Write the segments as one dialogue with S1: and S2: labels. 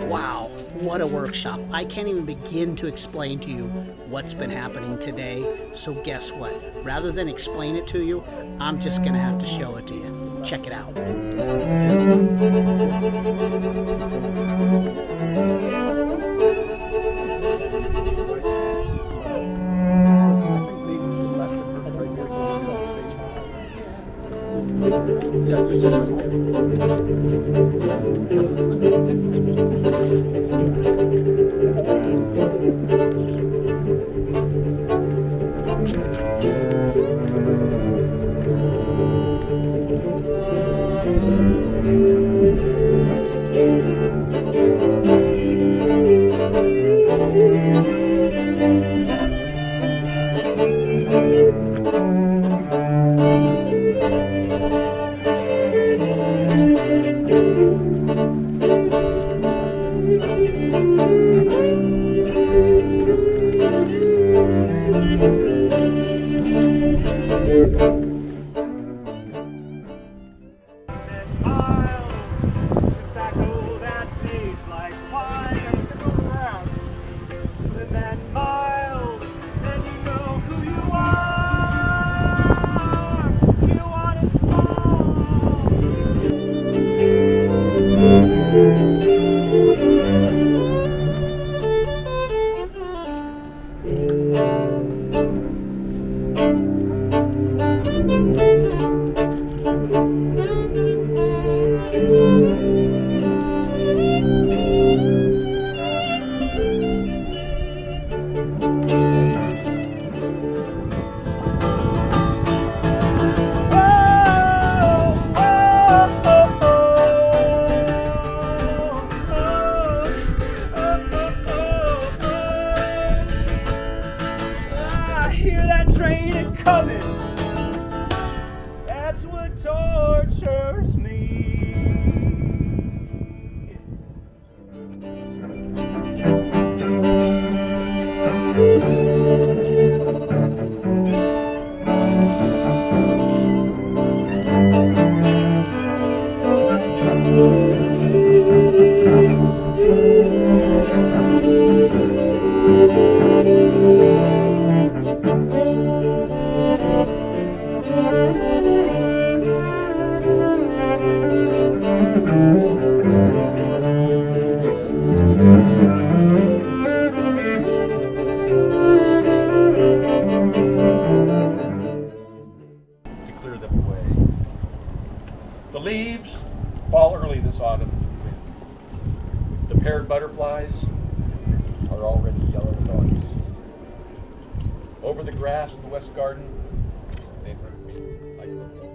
S1: Wow, what a workshop. I can't even begin to explain to you what's been happening today. So guess what? Rather than explain it to you, I'm just gonna have to show it to you. Check it out.
S2: fall early this autumn. The paired butterflies are already yellow dogs. Over the grass in the west garden, they heard me. I looked up.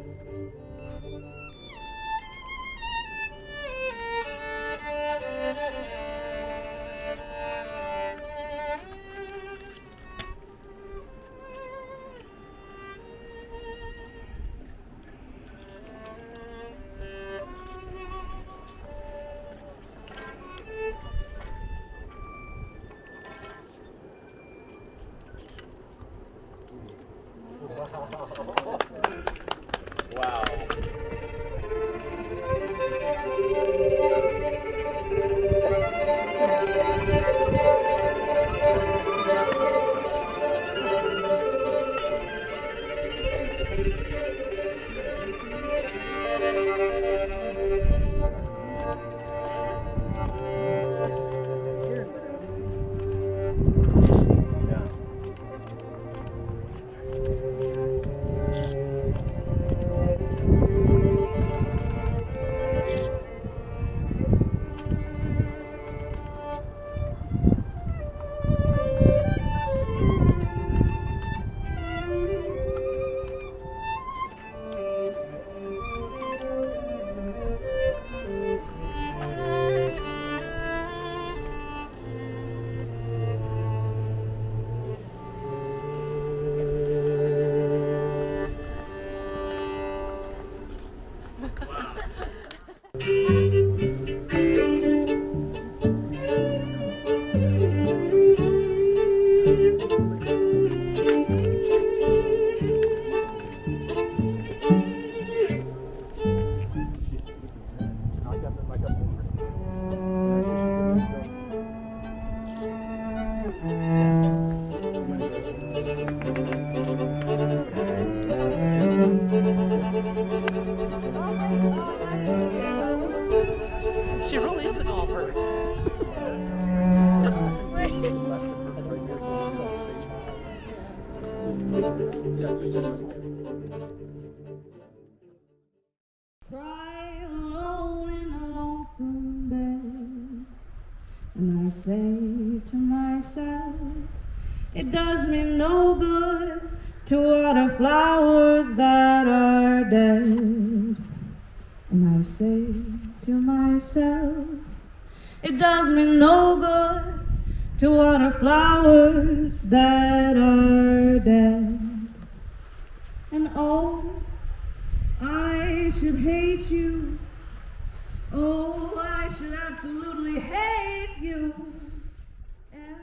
S2: Wow.
S1: She really is a golfer.
S3: Cry alone in a lonesome bed, and I say to myself, it does me no good to water flowers that are dead. And I say to myself, it does me no good to water flowers that are dead. And oh, I should hate you. Oh, I should absolutely hate you. And